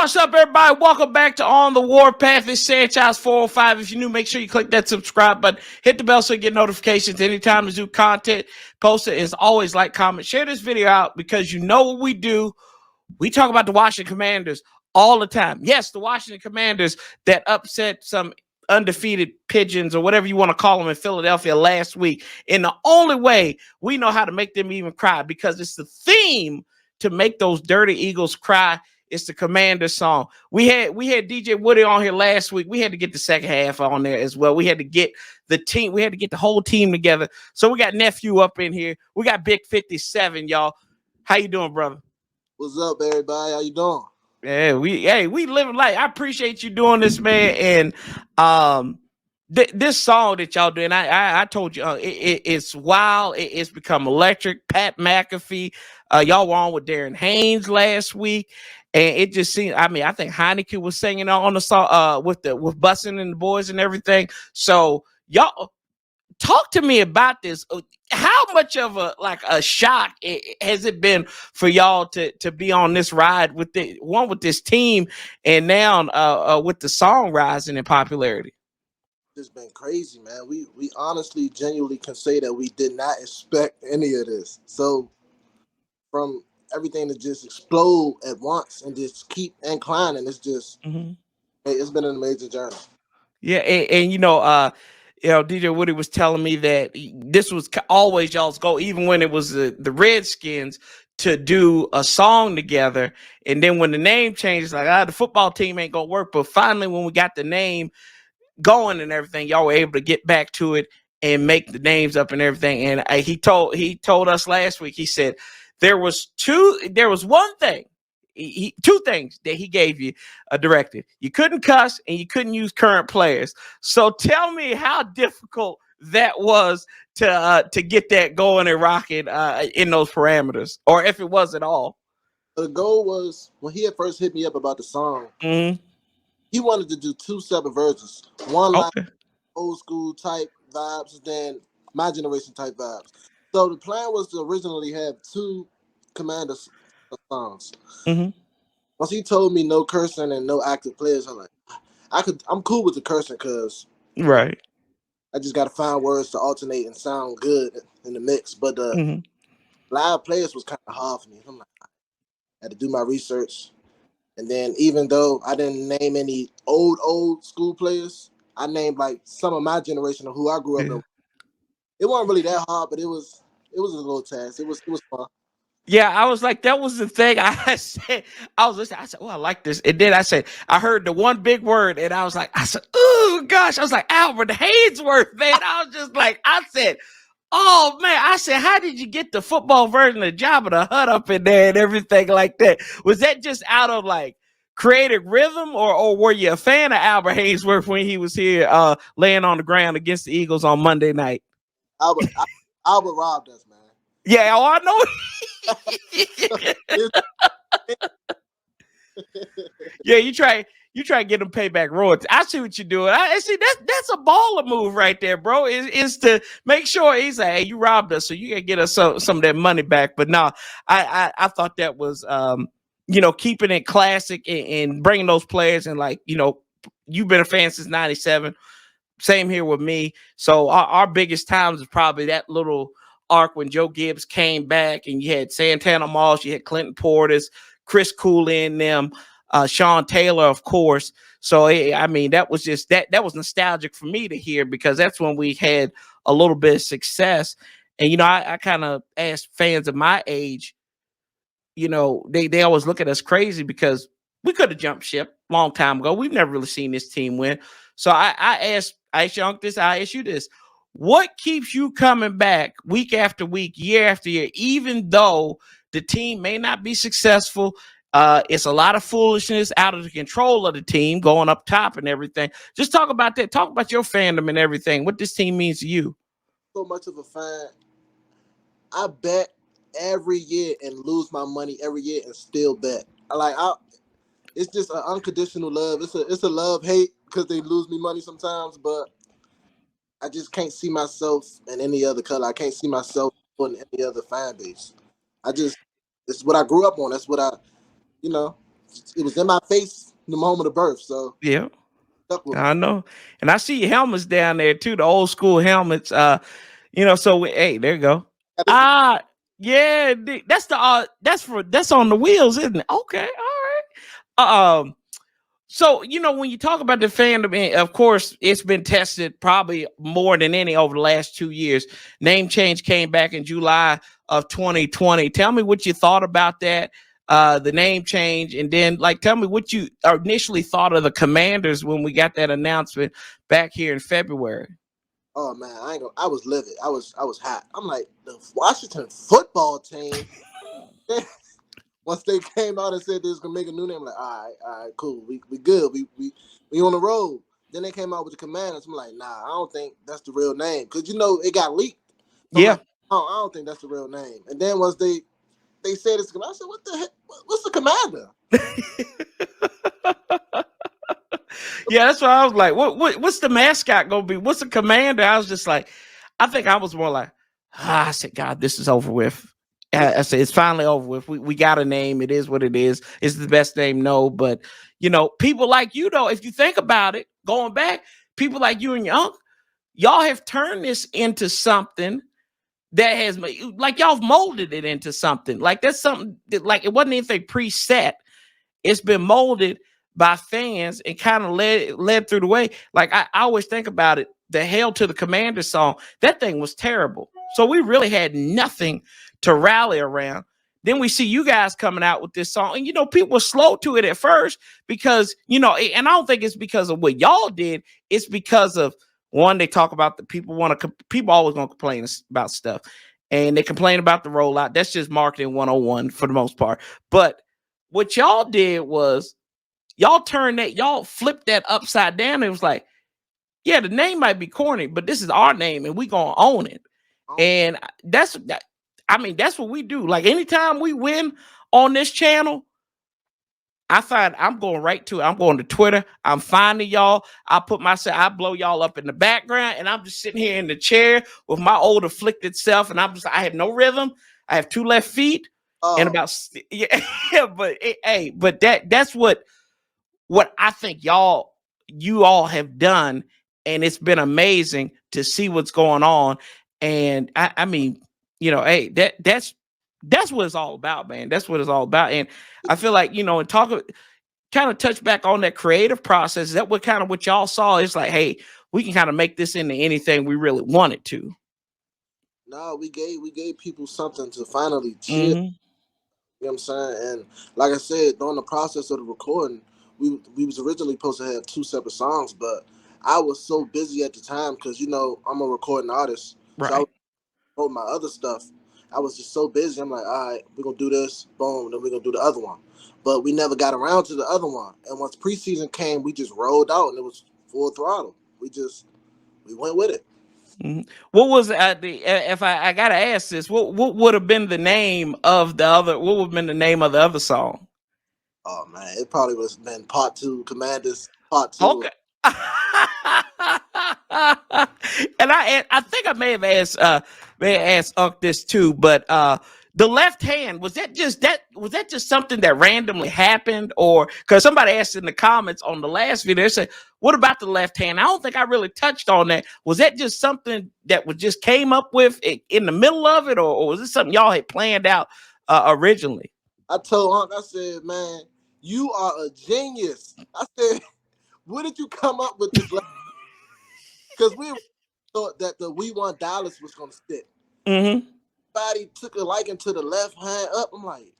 What's up, everybody? Welcome back to On the Warpath. It's Sanchez 405. If you're new, make sure you click that subscribe button. Hit the bell so you get notifications anytime there's new content posted. As always, like, comment, share this video out because you know what we do. We talk about the Washington Commanders all the time. Yes, the Washington Commanders that upset some undefeated pigeons or whatever you want to call them in Philadelphia last week. And the only way we know how to make them even cry, because it's the theme to make those dirty Eagles cry. It's the Commander song. We had DJ Woody on here last week. We had to get the second half on there as well. We had to get the team. We had to get the whole team together. So we got Nephew up in here. We got Big 57, y'all. How you doing, brother? What's up, everybody? How you doing? Yeah, we living life. I appreciate you doing this, man. And this song that y'all doing, I told you, it's wild. It's become electric. Pat McAfee, y'all were on with Darren Haynes last week. And it just seemed, I mean, I think Heineke was singing on the song with Bussin' and the Boys and everything. So y'all talk to me about this. How much of a shock has it been for y'all to be on this ride with this team, and now with the song rising in popularity? It's been crazy, man. We honestly, genuinely can say that we did not expect any of this. So from everything to just explode at once and just keep inclining, it's just it's been an amazing journey. Yeah, and DJ Woody was telling me that this was always y'all's goal, even when it was the Redskins, to do a song together. And then when the name changed, like, the football team ain't gonna work. But finally, when we got the name going and everything, y'all were able to get back to it and make the names up and everything. And he told us last week. He said there was one thing. Two things that he gave you a directive. You couldn't cuss and you couldn't use current players. So tell me how difficult that was to get that going and rocking in those parameters, or if it was at all. The goal was, when he had first hit me up about the song, he wanted to do two separate versions. One like old school type vibes, then my generation type vibes. So the plan was to originally have two Commanders songs. Once he told me no cursing and no active players, I'm like, I'm cool with the cursing because right. I just got to find words to alternate and sound good in the mix. But the live players was kind of hard for me. I'm like, I had to do my research. And then even though I didn't name any old school players, I named like some of my generation of who I grew up with. It wasn't really that hard, but it was a little task. It was fun. Yeah, I was like, that was the thing. I said, I was listening. I said, oh, I like this. And then I said, I heard the one big word, and I said, oh gosh. I was like, Albert Haynesworth, man. I was just like, I said, oh man. I said, how did you get the football version of Jabba the Hutt up in there and everything like that? Was that just out of like creative rhythm, or were you a fan of Albert Haynesworth when he was here laying on the ground against the Eagles on Monday night? Albert robbed us, man. Yeah, oh, I know. Yeah, you try to get them payback royalties. I see what you're doing. I see that's a baller move right there, bro. Is to make sure he's like, hey, you robbed us, so you gotta get us some of that money back. But no, I thought that was keeping it classic and bringing those players, and like, you've been a fan since '97. Same here with me. So our biggest times is probably that little arc when Joe Gibbs came back, and you had Santana Moss, you had Clinton Portis, Chris Cooley and them, Sean Taylor, of course. So I mean, that was just that was nostalgic for me to hear, because that's when we had a little bit of success. And I kind of asked fans of my age, they always look at us crazy because we could have jumped ship a long time ago. We've never really seen this team win. So I asked Young this, I asked you this. What keeps you coming back week after week, year after year, even though the team may not be successful? It's a lot of foolishness out of the control of the team going up top and everything. Just talk about that. Talk about your fandom and everything, what this team means to you. So much of a fan. I bet every year and lose my money every year and still bet. It's just an unconditional love. It's a love-hate because they lose me money sometimes, but I just can't see myself in any other color. I can't see myself in any other fan base. It's what I grew up on. That's what it was in my face in the moment of birth. So yeah, stuck with I know. And I see helmets down there too, the old school helmets. So hey, there you go. me. Yeah, that's on the wheels, isn't it? Okay, all right. So, when you talk about the fandom, of course, it's been tested probably more than any over the last 2 years. Name change came back in July of 2020. Tell me what you thought about that, the name change, and then tell me what you initially thought of the Commanders when we got that announcement back here in February. Oh man, I was livid. I was hot. I'm like, the Washington football team. Once they came out and said they was gonna make a new name, I'm like, all right, cool. We good. We on the road. Then they came out with the Commanders. I'm like, nah, I don't think that's the real name. Cause it got leaked. So I'm Yeah. like, oh, I don't think that's the real name. And then once they said it's, I said, what the heck? What's the Commander? Yeah, that's why I was like, what's the mascot gonna be? What's the Commander? I was just like, I think I was more like, I said, God, this is over with. I said, it's finally over with. We got a name. It is what it is. It's the best name, no. But people like you, though, if you think about it, going back, people like you and your uncle, y'all have turned this into something that has y'all have molded it into something. Like that's something that, it wasn't anything preset. It's been molded by fans and kind of led through the way. Like I always think about it, the Hail to the Commander song, that thing was terrible. So we really had nothing to rally around. Then we see you guys coming out with this song, and people were slow to it at first because and I don't think it's because of what y'all did. It's because of one, they talk about the people always want to complain about stuff, and they complain about the rollout. That's just marketing 101 for the most part. But what y'all did was y'all flipped that upside down. It was like, yeah, the name might be corny, but this is our name and we gonna own it. And that's what we do. Like anytime we win on this channel, I find I'm going right to it. I'm going to Twitter. I'm finding y'all. I blow y'all up in the background, and I'm just sitting here in the chair with my old afflicted self, and I have no rhythm. I have 2 left feet. And about but that's what I think you all have done, and it's been amazing to see what's going on. And I mean, hey, that's what it's all about, man. That's what it's all about. And I feel like and kind of touch back on that creative process. Is that what y'all saw? It's like, hey, we can kind of make this into anything we really wanted to. No, we gave people something to finally cheer. Mm-hmm. You know what I'm saying? And like I said, during the process of the recording, we was originally supposed to have 2 separate songs, but I was so busy at the time because I'm a recording artist, so I Right. was recording my other stuff. I was just so busy. I'm like, all right, we're gonna do this, boom, then we're gonna do the other one. But we never got around to the other one. And once preseason came, we just rolled out and it was full throttle. We went with it. Mm-hmm. What was if I gotta ask this, what would have been the name of the other? What would have been the name of the other song? Oh man, it probably would have been Part 2, Commanders Part 2. Okay. And I think I may have asked Unc this too, but the left hand, was that just something that randomly happened, or because somebody asked in the comments on the last video, they said, what about the left hand? I don't think I really touched on that. Was that just something that was just came up with in the middle of it, or was it something y'all had planned out originally? I told Unc, I said, man, you are a genius. I said, where did you come up with this? Because we thought that the We Want Dallas was going to stick. Mm-hmm. Everybody took a liking to the left hand up. I'm like,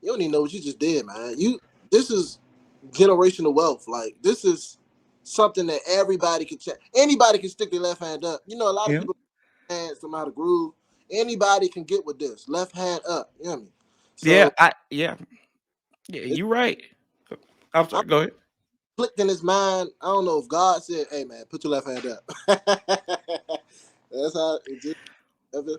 you don't even know what you just did, man. This is generational wealth. Like, this is something that everybody can check. Anybody can stick their left hand up. A lot of people hands from out of groove. Anybody can get with this. Left hand up. You know what I mean? So, Yeah, you're right. I'm sorry, go ahead. Clicked in his mind. I don't know if God said, hey, man, put your left hand up. That's how it just ever.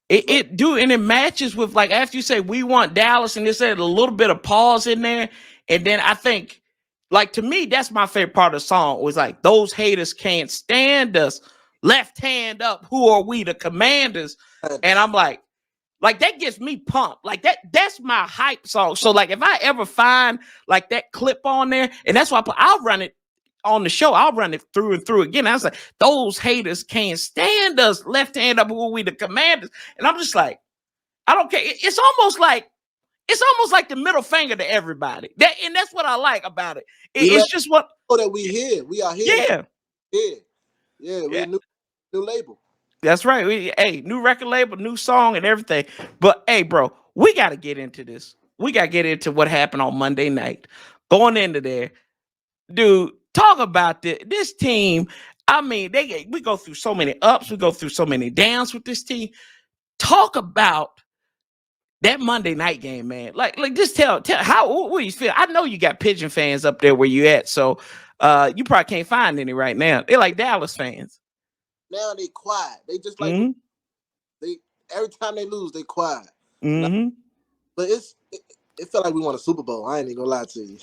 It do, and it matches with, like, after you say We Want Dallas, and there's a little bit of pause in there, and then I think, like, to me, that's my favorite part of the song, was like, those haters can't stand us. Left hand up, who are we, the Commanders? And I'm like, Like that gets me pumped. Like that's my hype song. So like if I ever find like that clip on there, and that's why I'll run it on the show. I'll run it through and through again. I was like, those haters can't stand us. Left hand up, who we the commanders. And I'm just like, I don't care. It's almost like the middle finger to everybody. And that's what I like about it. It's just what that we here. We are here. Yeah. We're a new label. That's right. New record label, new song, and everything. But hey, bro, we got to get into this. We got to get into what happened on Monday night. Going into there, dude. Talk about this team. I mean, we go through so many ups, we go through so many downs with this team. Talk about that Monday night game, man. Like just tell how what you feel. I know you got Pigeon fans up there where you at, so you probably can't find any right now. They're like Dallas fans. Now they quiet. They just like they every time they lose, they quiet. But it felt like we won a Super Bowl. I ain't even gonna lie to you.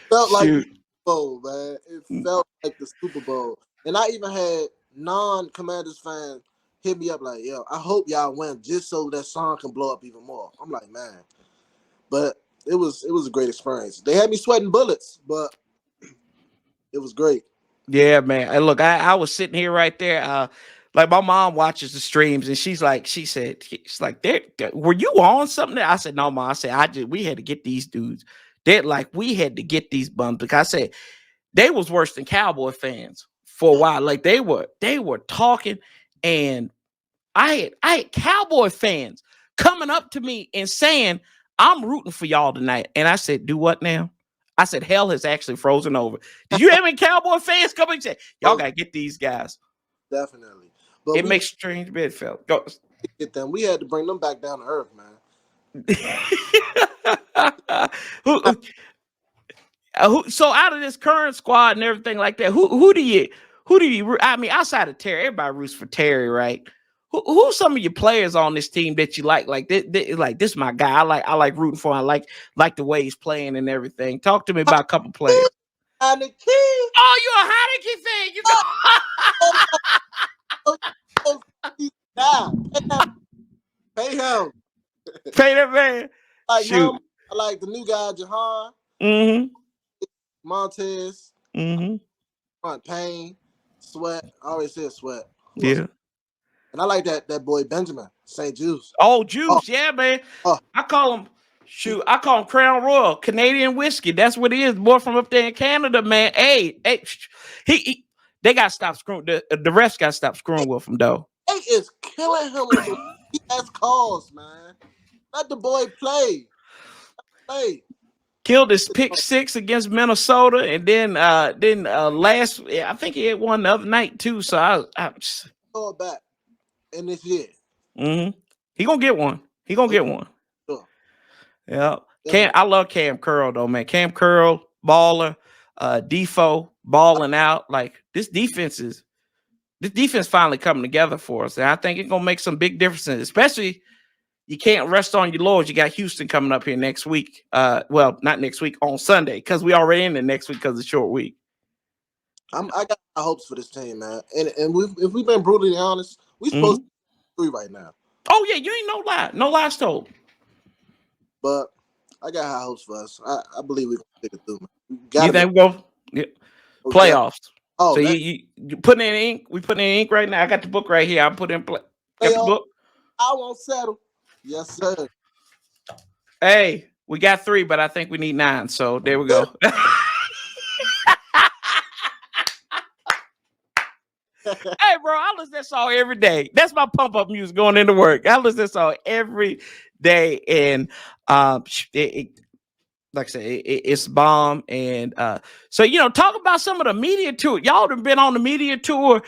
Felt like the Super Bowl, man. It felt like the Super Bowl. And I even had non-Commanders fans hit me up like, yo, I hope y'all win just so that song can blow up even more. I'm like, man. But it was a great experience. They had me sweating bullets, but it was great. Yeah, man. And look, I was sitting here right there. Like my mom watches the streams, and she's like, were you on something? I said, no, mom. I said, we had to get these dudes. We had to get these bums because I said they was worse than Cowboy fans for a while. Like they were talking, and I had Cowboy fans coming up to me and saying, I'm rooting for y'all tonight. And I said, do what now? I said, hell has actually frozen over. Did you have any Cowboy fans come and say, y'all got to get these guys? Definitely. But it makes strange bed felt. Go. Get them. We had to bring them back down to earth, man. So out of this current squad and everything like that, who do you? I mean, outside of Terry, everybody roots for Terry, right? Who's some of your players on this team that you like? Like this is my guy. I like rooting for him. I like the way he's playing and everything. Talk to me about a couple players. Heineke. Oh, you're a Heineke fan. You go. Pay him. Pay that man. Like him. I like the new guy, Jahan. Montez. Payne. Sweat. I always said Sweat. Yeah. And I like that boy Benjamin, St. Juice. Oh, Juice, yeah, man. I call him Crown Royal, Canadian whiskey. That's what he is. Boy from up there in Canada, man. Hey, they got to stop screwing. The refs got to stop screwing with him, though. They is killing him with the BS calls, man. Let the boy play. Killed his pick 6 against Minnesota, and then last, I think he had one the other night too. So I go back in this year. He gonna get one. Sure. Yeah. I love Cam Curl though, man. Cam Curl, baller, Defoe balling out. Like this defense finally coming together for us, and I think it's gonna make some big differences. Especially, you can't rest on your laurels. You got Houston coming up here next week. Well, not next week, on Sunday, because we already in the next week because it's a short week. I got high hopes for this team, man. And if we've been brutally honest, we supposed to be 3 right now. Oh yeah, you ain't no lies told. But I got high hopes for us. I believe we can take it through, man. You think we go playoffs? Oh, so you putting in ink? We putting in ink right now. I got the book right here. I'm putting in got the book. I won't settle. Yes, sir. Hey, we got 3, but I think we need 9. So there we go. Hey, bro, I listen to that song every day. That's my pump up music going into work. I listen to that song every day, and like I said, it's bomb. And so talk about some of the media tour. Y'all have been on the media tour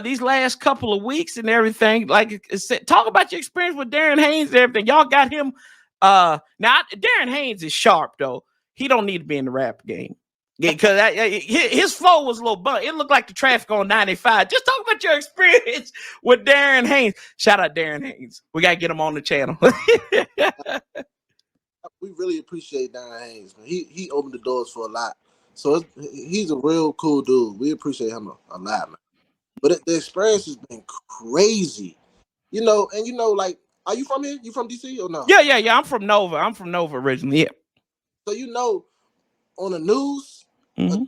these last couple of weeks and everything. Like, talk about your experience with Darren Haynes and everything. Y'all got him. Now Darren Haynes is sharp though. He don't need to be in the rap game. Yeah, because his flow was a little bump. It looked like the traffic on 95. Just talk about your experience with Darren Haynes. Shout out Darren Haynes. We got to get him on the channel. We really appreciate Darren Haynes, man. He opened the doors for a lot. So he's a real cool dude. We appreciate him a lot, man. But the experience has been crazy. You know, and you know, like, are you from here? You from DC or no? Yeah. I'm from Nova. I'm from Nova originally. Yeah. So you know, on the news, Mm-hmm.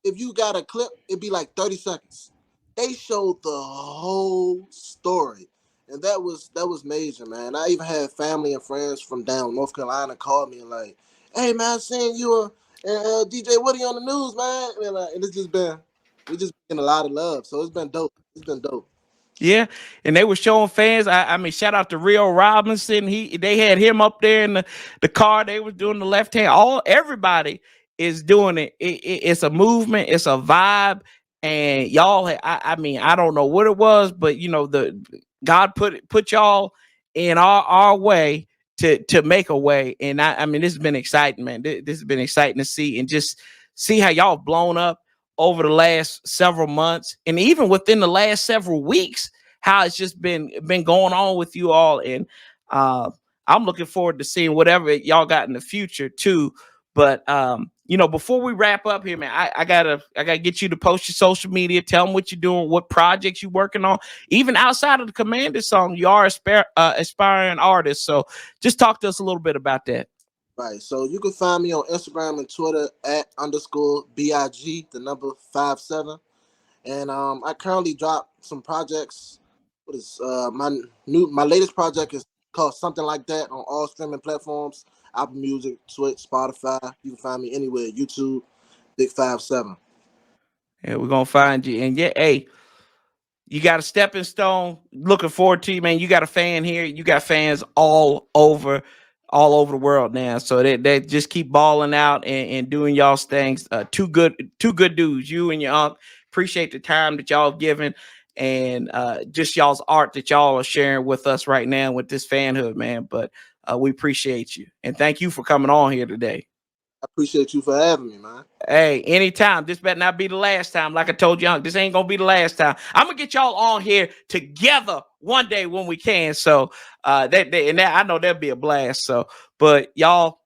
if you got a clip, it'd be like 30 seconds. They showed the whole story. And that was major, man. I even had family and friends from down North Carolina call me and like, hey man, I seen you and DJ Woody on the news, man. And it's just been we just getting a lot of love. So it's been dope. It's been dope. Yeah, and they were showing fans. I mean, shout out to Rio Robinson. They had him up there in the car. They was doing the left hand. Everybody is doing it. It's a movement. It's a vibe. And y'all, I mean, I don't know what it was, but you know, the God put y'all in our way to make a way. And I mean, this has been exciting, man. This has been exciting to see and just see how y'all blown up over the last several months and even within the last several weeks, how it's just been going on with you all. And I'm looking forward to seeing whatever y'all got in the future too. But you know, before we wrap up here, man, I gotta get you to post your social media, tell them what you're doing, what projects you're working on. Even outside of the Commander song, you are aspiring artist. So just talk to us a little bit about that. Right. So you can find me on Instagram and Twitter at _BIG, the number 57. And I currently drop some projects. What is my latest project is called Something Like That on all streaming platforms, Apple Music, Twitch, Spotify. You can find me anywhere, YouTube, Big 57. Yeah, we're gonna find you. And yeah, hey, you got a stepping stone. Looking forward to you, man. You got a fan here. You got fans all over the world now. So they just keep balling out and doing y'all's things. Two good dudes. You and your uncle. Appreciate the time that y'all have given and just y'all's art that y'all are sharing with us right now with this fanhood, man. But we appreciate you and thank you for coming on here today. I appreciate you for having me, man. Hey, anytime. This better not be the last time. Like I told you, this ain't gonna be the last time. I'm gonna get y'all on here together one day when we can. So that I know that'll be a blast. So, but y'all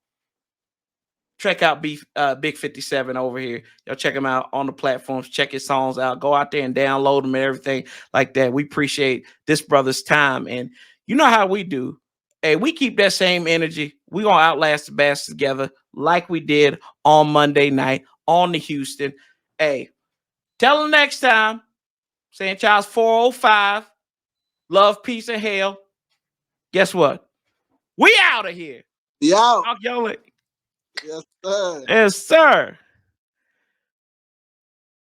check out Big 57 over here. Y'all check him out on the platforms. Check his songs out. Go out there and download them and everything like that. We appreciate this brother's time, and you know how we do. Hey, we keep that same energy. We gonna outlast the Bass together like we did on Monday night on the Houston. Hey, tell them next time. Sanchez 405. Love, peace, and hell. Guess what? We out of here. Be out. Talk y'all later. Yes, sir. Yes, sir.